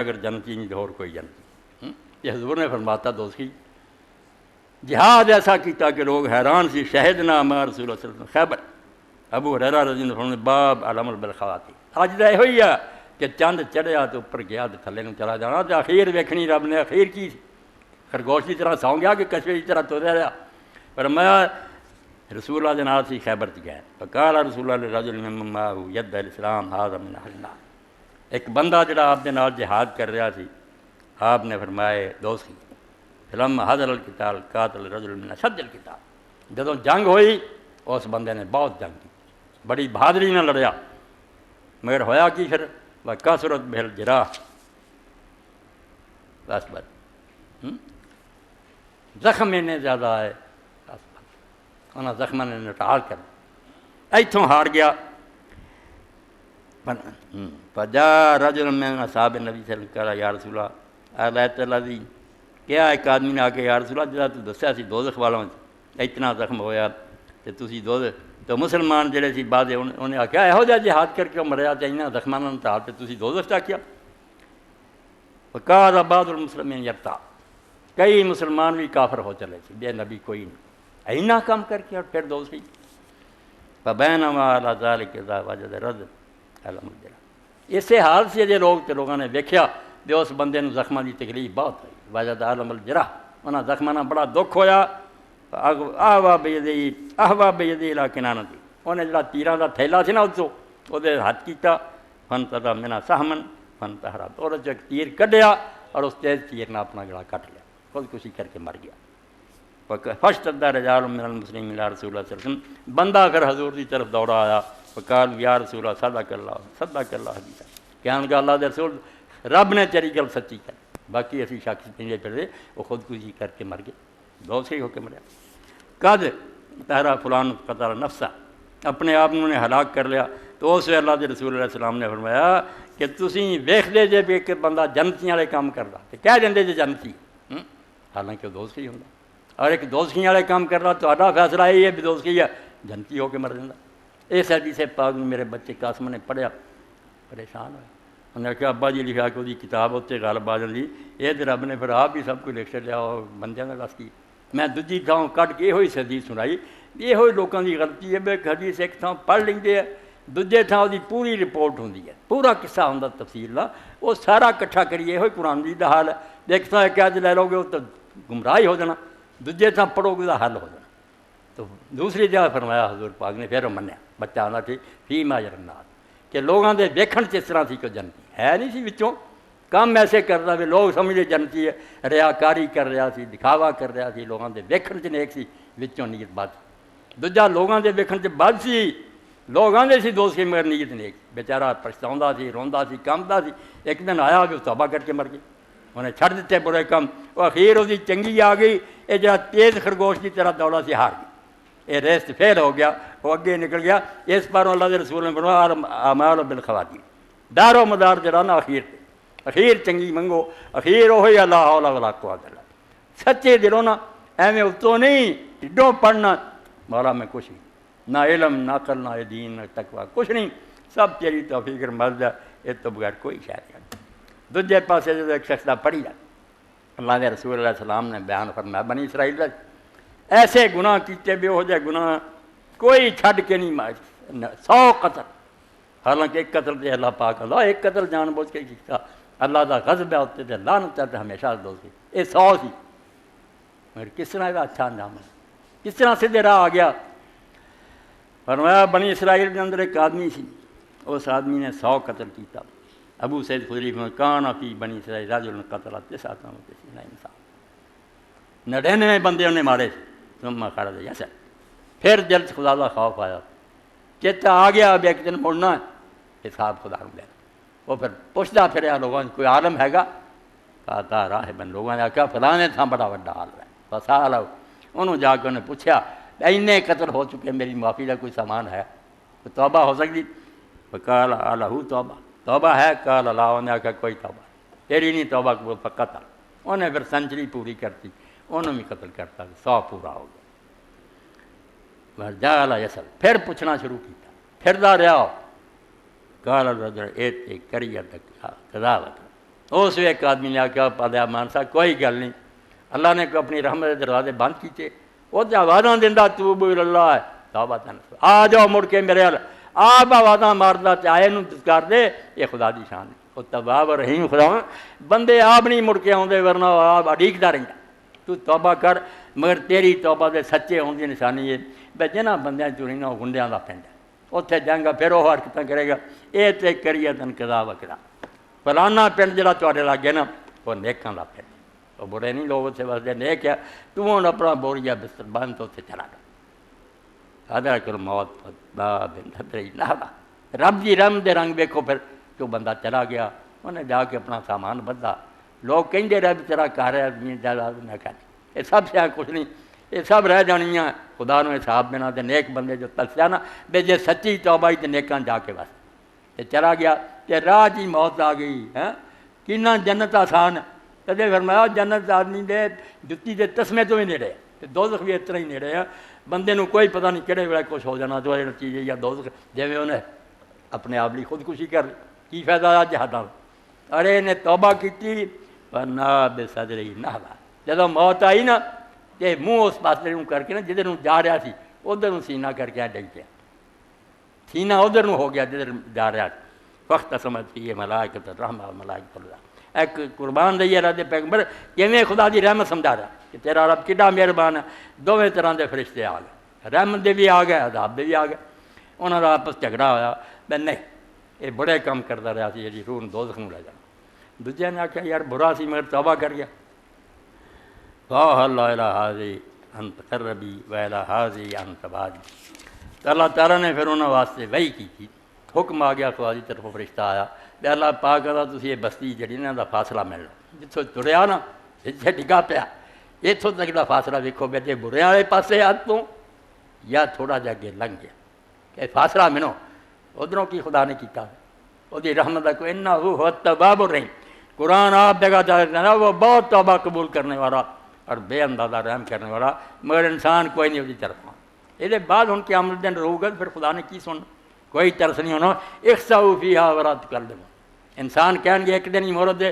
اگر جنتی نہیں تو اور کوئی جنتی. یہ حضور نے فرماتا دوستی جہاد ایسا کیتا کہ لوگ حیران سی. شہدنا مع رسول اللہ صلی اللہ علیہ وسلم خیبر. ابو ہریرہ رضی اللہ عنہ باب العمل بالخواتیم. اج دا ہوئی ہے کہ چند چڑھیا تو اوپر گیا تو تھلے نوں چلا جانا تو اخیر ویکھنی رب نے اخیر کی خرگوش کی طرح سو گیا کہ کچھوے کی طرح تریا رہا. پر میں رسول اللہ جناب سی خیبر تے گیا. فقال رسول اللہ رجل ممن معه ید الاسلام هذا من اهل النار. ایک بندہ جڑا آپ دے نال جہاد کر رہا سی آپ نے فرمائے دوستی فلما حضر القتال قاتل رجل من اشد القتال. جدوں جنگ ہوئی اس بندے نے بہت جنگ کی بڑی بہادری نہ لڑیا مگر ہویا کی پھر وکثرت بہ الجراح. بس زخم انہیں زیادہ آئے انہاں زخماں نے نٹال کر ایتھوں ہار گیا. فجاء رجل من اصحاب النبی صلی اللہ علیہ وسلم یا رسول اللہ الیت الذی. کیا ایک آدمی نے آ کے یا رسول اللہ جدا تو دسیا سی دوزخ والوں اتنا زخم ہویا تے تسی دوزخ تو مسلمان جڑے سی بعد انہیں آخیا یہو جہا جہاد کر کے مریا تے انہاں زخماں نال نٹال تے تسی دوزخ چا کیا. وقال بعض المسلمین یرتا. کئی مسلمان بھی کافر ہو چلے تھے بے نبی کوئی نہیں اینا کام کر کے اور پھر دوسری. فبینما علی ذلک اذا وجد رد الحمدللہ. اسی حال سے جو لوگوں نے دیکھا کہ اس بندے نو زخماں دی تکلیف بہت ہوئی. وجد عالم الجرح انہاں زخماں نال بڑا دکھ ہویا. احوا بیدی لیکن انہیں جڑا تیراں دا تھیلا سی نا وہ ہاتھ کیتا فانتظر منا سہمن فانتحر. اور ایک تیر کڈیا اور اس تیز تیر نے اپنا گلا کٹ لیا خودکشی کر کے مر گیا. فاشتد رجال من المسلمین الی رسول اللہ صلی اللہ علیہ وسلم. بندہ کر حضور کی طرف دوڑا آیا. فقال یا رسول اللہ صدق اللہ حدیث. کہنے لگا اللہ دے رسول رب نے تیری گل سچی کر. باقی اسی شخص پنجے پھرے وہ خودکشی کر کے مر گئے دوسری ہو کے مریا. قد تہرا فلان قتل نفسا. اپنے آپ نے ہلاک کر لیا. تو اس اللہ دے رسول علیہ السلام نے فرمایا کہ تسی ویکھدے جے بھی کہ بندہ جنتیاں والے کام کردا تے کہہ دیندے جے جنتی حالانکہ وہ دوزخی ہوندا. اور ایک دوزخی والے کام کر رہا تو فیصلہ یہ ہے بھی دوزخی ہے جنتی ہو کے مر جاتا. اس حدیث پاک میں میرے بچے قاسم نے پڑھیا پریشان ہوئے. انہیں کہا ابا جی لکھا کہ وہ کتاب اتنے غالب آ جاتی یہ تو رب نے پھر آپ ہی سب کچھ لکھ چلیا اور بندیاں کا دس کی. میں دوجی تھاؤں کٹ کے یہ حدیث سنائی. یہ لوگوں کی غلطی ہے بھی حدیث ایک تھاؤں پڑھ لیں دوجے تھاں وہ پوری رپورٹ ہوندی ہے پورا قصہ ہوندا تفصیل دا وہ سارا کٹھا کریے یہ قرآن دی دا حال ہے. ایک تھاں ایک عد لے لو گے وہ تو گمراہی ہو جانا دوجے تھاں پڑھو گے تو حل ہو جانا. تو دوسری جگہ فرمایا حضور پاک نے پھر منیا بچہ آنا سی فی ما جرنات کہ لوگوں دے ویکھن چ اس طرح سی کہ جنتی ہے نہیں سی وچوں کام ایسے کرتا بھی لوگ سمجھے جنتی ہے ریاکاری کر رہا سی دکھاوا کر رہا سی لوگوں دے ویکھن چ نیک سی وچوں نیت بد. دوجا لوگوں دے ویکھن چ بد سی لوگ آندے سی دوستی مگر نیت نیک بیچارہ پچھتاؤندا سی روندا سی کامدا سی. ایک دن آیا کہ توبہ کر کے مر گئی انہیں چھڑ دیتے برے کام. وہ اخیر وہ چنگی آ گئی یہ جہاں تیز خرگوش کی طرح دوڑا سی ہار گئی. یہ ریس فیل ہو گیا وہ اگے نکل گیا. اس پر اللہ کے رسول نے فرمایا اعمال بالخواتیم دار و مدار جڑا نا اخیر چنگی منگو اخیر وہی اللہ حول ولا قوت الا باللہ. سچے دلوں نا ایویں اتوں نہیں ڈڈوں پڑھنا مولا میں کچھ نہیں نہ علم نہ عقل نہ دین نہ تقوی کچھ نہیں سب تیری توفیق مرض ہے یہ تو بغیر کوئی شاید نہیں. دوجے پاسے جب ایک شخص پڑھی جائے اللہ کے رسول علیہ السلام نے بیان فرمایا بنی اسرائیل ایسے گناہ کیتے بھی ہو جائے گناہ کوئی چھڈ کے نہیں مار 100 قتل. حالانکہ ایک قتل تے اللہ پاک اللہ ایک قتل جان بوجھ کے کیتا اللہ دا غضب ہے اتنے تے لعنت ہے ہمیشہ دوستی یہ 100 سی مگر کس طرح یہ اچھا انجام ہے کس طرح سیدھے راہ آ گیا. فرمایا بنی اسرائیل کے اندر ایک آدمی سی اس آدمی نے 100 قتل کیتا. ابو سعید خدری میں کان فی بنی اسرائیل رجل قتل 99 انسان 99 بندے انہیں مارے ثم خرج یسر. پھر دل سے خدا کا خوف آیا چیتا آ گیا اب ایک دن مڑنا ہے حساب خدا کو لے. وہ پھر پوچھتا پھر لوگوں کوئی عالم ہے گا کہتا راہ بن لوگوں نے آخیا فلانے تھا بڑا وڈا عالم ہے بس آ لو انہوں جا کے انہیں پوچھا اینے قتل ہو چکے میری معافی کا کوئی سامان ہے توبہ ہو سکتی. قال الہ توبہ توبہ ہے قال اللہ انہیں آخیا کوئی توبہ تیری نہیں توبہ کو فقط آ. انہیں پھر سنچری پوری کرتی انہوں بھی قتل کرتا 100 پورا ہو گیا. جا یسل پھر پوچھنا شروع کیا پھر دا رہا قال الرجل ایت کریت قضاوت اس ایک آدمی نے آخیا پادیا مان صاحب کوئی گل نہیں، اللہ نے کوئی اپنی رحمت کے دروازے بند کیتے، وہ تو آوازاں دیندا توبو اللہ ہے توبہ تنصور، آ جاؤ مڑ کے میرے ال آپ آوازاں ماردا چاہے نوں کر دے، یہ خدا دی شان ہے، وہ تواب رحیم خدا بندے آپ نہیں مڑ کے آؤندے ورنہ آپ اڈیکدا رہندا، تو توبہ کر، مگر تیری توبہ دے سچے ہون دی نشانی ہے بے جنہاں بندیاں چوری نہ گنڈیاں دا پنڈ ہے، اتنے جائیں گا پھر وہ حرکتاں کرے گا، اے تے کریے تن کذا وکذا، فلانا پنڈ جڑا تواڈے لاگے نا وہ نیکاں دا پنڈ، وہ برے نہیں لوگ اتنے وسدے نیک ہے، تو ہن اپنا بوریا بستر بند تو اتنے چلا گیا آدھا کر موت رب دی رحم دے رنگ دیکھو پھر تو بندہ چلا گیا، انہیں جا کے اپنا سامان بدھا، لوگ کہیں رب تیرا کر ہے آدمی جائیداد نہ کر، یہ سب سے کچھ نہیں، یہ سب رہ جانیاں خدا نو حساب دینا تے نیک بندے جو تلسیا نا بے جے سچی توبہ ہی تے نیکاں جا کے بس تے چلا گیا تے راہ جی موت آ گئی ہے، کنا جنت آسان کدے فرمایا جنت آدمی دے جتی دے تسمے تو ہی نیڑے تے دوزخ بھی اتنا ہی نیڑے ہے، بندے نو کوئی پتہ نہیں کہڑے ویلے کچھ ہو جانا تو چیز یا دوزخ، جویں انہیں اپنے آپ لی خودکشی کر کی فائدہ آ جہادا، ارے انہیں توبہ کیتی پر نہ بے صدری نہ جدو موت آئی نا تے منہ اس پاسے نوں کر کے نا جدھر نوں جا رہا سی ادھر نوں سینہ کر کے ڈگ پیا، سینہ ادھر نوں ہو گیا جدھر جا رہا سی، وقت سمجھ پی ملائکۃ الرحمہ ملائکۃ اللہ، ایک قربان دئیے رہتے پیغمبر کیویں خدا دی رحمت سمجھا رہا کہ تیرا رب کڈا مہربان ہے، دونوں طرح دے فرشتے آ گئے، رحمت دے بھی آ گئے عذاب دے بھی آ گئے، انہاں دا آپس جھگڑا ہویا میں نہیں یہ بڑے کام کرتا رہا سی جی روح دوزخ نوں لے جانا، دوجے نے آخیا یار برا سی مگر توبہ کر گیا، واہ اللہ الہ حاضی انت قربی و الہ حاضی انت بادی، اللہ تعالیٰ نے پھر انہوں واسطے وحی کی تھی، حکم آ گیا خدا دی طرف فرشتہ آیا کہ اللہ پاک دا تسی یہ بستی جڑی نا دا فاصلہ مل لو، جتوں تریا نا جتھے ڈگا پیا اتوں تک دا فاصلہ ویکھو بے جے برے والے پاسے ہاتھ تو یا تھوڑا جا اگے لنگ گیا کہ فاصلہ منو ادھروں کی خدا نے کیتا وہ دی رحمت کا کوئی انہ هو التواب الرحیم، قرآن آپ جگہ جانا وہ بہت توبہ قبول کرنے والا اور بے اندازہ رحم کرنے والا، مگر انسان کوئی نہیں اس طرف، یہ بعد ان کے عمل دن رہو گا پھر خدا نے کی سننا، کوئی ترس نہیں ہونا، اخسؤ فیہا ولا تکلموا، انسان کہیں گے ایک دن ہی مورد دے